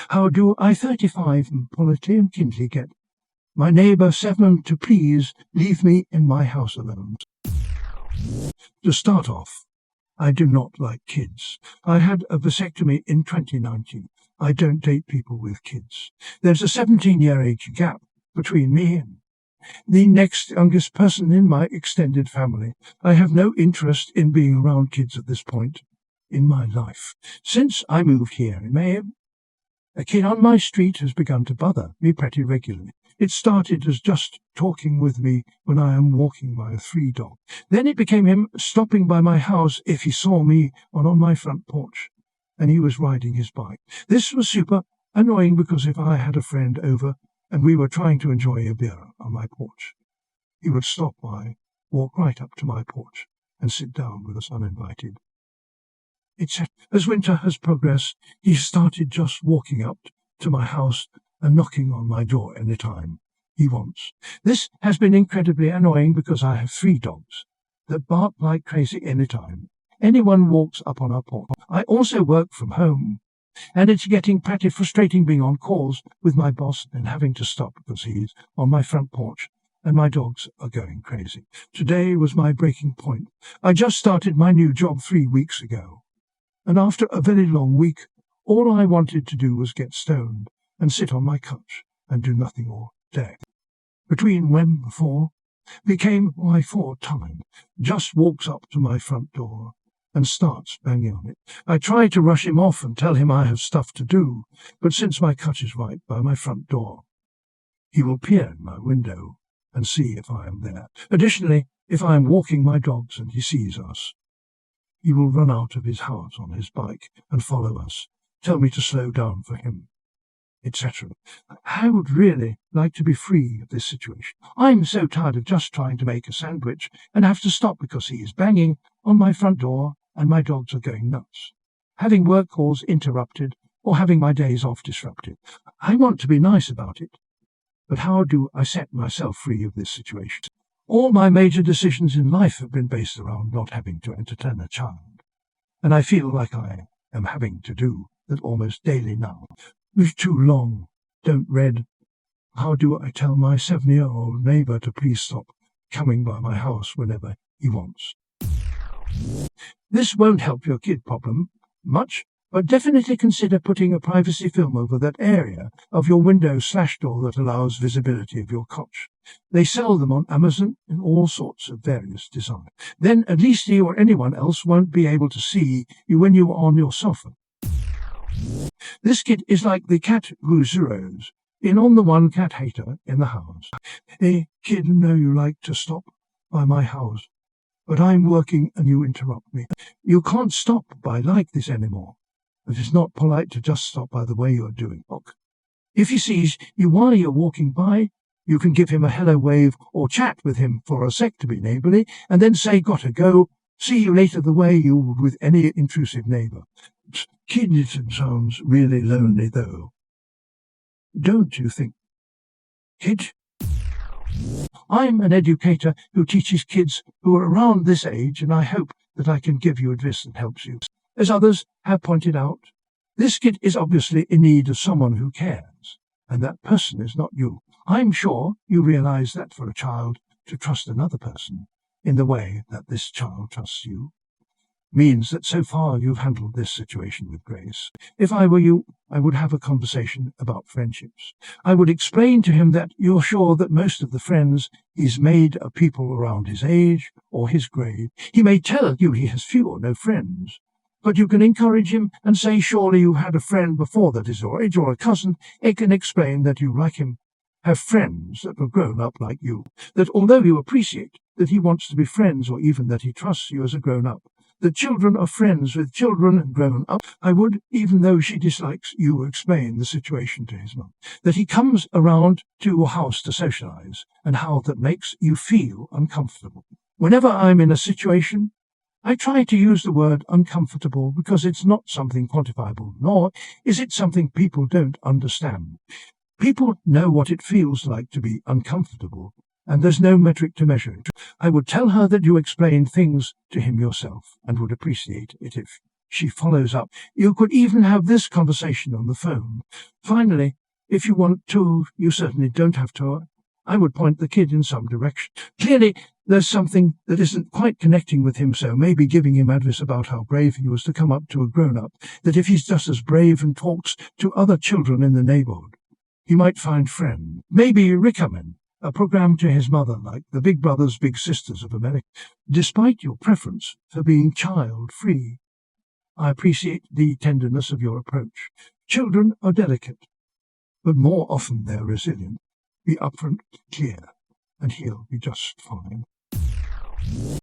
How do I 35 and politely and kindly get my neighbour 7 to please leave me in my house alone? To start off, I do not like kids. I had a vasectomy in 2019. I don't date people with kids. There's a 17-year age gap between me and the next youngest person in my extended family. I have no interest in being around kids at this point in my life. Since I moved here in May, a kid on my street has begun to bother me pretty regularly. It started as just talking with me when I am walking my 3 dog. Then it became him stopping by my house if he saw me on my front porch, and he was riding his bike. This was super annoying because if I had a friend over and we were trying to enjoy a beer on my porch, he would stop by, walk right up to my porch, and sit down with us uninvited. As winter has progressed, he started just walking up to my house and knocking on my door any time he wants. This has been incredibly annoying because I have 3 dogs that bark like crazy anytime anyone walks up on our porch. I also work from home, and it's getting pretty frustrating being on calls with my boss and having to stop because he's on my front porch and my dogs are going crazy. Today was my breaking point. I just started my new job 3 weeks ago, and after a very long week, all I wanted to do was get stoned and sit on my couch and do nothing all day. Between when before became my 4th time, just walks up to my front door and starts banging on it. I try to rush him off and tell him I have stuff to do, but since my couch is right by my front door, he will peer in my window and see if I am there. Additionally, if I am walking my dogs and he sees us, he will run out of his house on his bike and follow us, tell me to slow down for him, etc. I would really like to be free of this situation. I'm so tired of just trying to make a sandwich and have to stop because he is banging on my front door and my dogs are going nuts, having work calls interrupted or having my days off disrupted. I want to be nice about it, but how do I set myself free of this situation? All my major decisions in life have been based around not having to entertain a child, and I feel like I am having to do that almost daily now. With too long, don't read. How do I tell my 7-year-old neighbour to please stop coming by my house whenever he wants? This won't help your kid problem much, but definitely consider putting a privacy film over that area of your window/door that allows visibility of your couch. They sell them on Amazon in all sorts of various designs. Then at least he or anyone else won't be able to see you when you are on your sofa. This kid is like the cat who zeroes in on the one cat hater in the house. Hey, kid, know you like to stop by my house, but I'm working and you interrupt me. You can't stop by like this anymore. It is not polite to just stop by the way you're doing. If he sees you while you're walking by, you can give him a hello wave or chat with him for a sec to be neighbourly, and then say, gotta go, see you later the way you would with any intrusive neighbour. Kid, it sounds really lonely though. Don't you think? Kid? I'm an educator who teaches kids who are around this age, and I hope that I can give you advice that helps you. As others have pointed out, this kid is obviously in need of someone who cares, and that person is not you. I'm sure you realize that for a child to trust another person in the way that this child trusts you means that so far you've handled this situation with grace. If I were you, I would have a conversation about friendships. I would explain to him that you're sure that most of the friends he's made are people around his age or his grade. He may tell you he has few or no friends, but you can encourage him and say surely you had a friend before that is your age or a cousin. It can explain that you, like him, have friends that were grown up like you, that although you appreciate that he wants to be friends or even that he trusts you as a grown-up, the children are friends with children and grown up. I would, even though she dislikes you, explain the situation to his mum, that he comes around to your house to socialize and how that makes you feel uncomfortable. Whenever I'm in a situation, I try to use the word uncomfortable because it's not something quantifiable, nor is it something people don't understand. People know what it feels like to be uncomfortable, and there's no metric to measure it. I would tell her that you explained things to him yourself and would appreciate it if She follows up. You could even have this conversation on the phone. Finally, if you want to, you certainly don't have to. I would point the kid in some direction. Clearly, there's something that isn't quite connecting with him, so maybe giving him advice about how brave he was to come up to a grown-up, that if he's just as brave and talks to other children in the neighborhood, he might find friends. Maybe recommend a program to his mother like the Big Brothers Big Sisters of America. Despite your preference for being child-free, I appreciate the tenderness of your approach. Children are delicate, but more often they're resilient. Be upfront, clear, and he'll be just fine.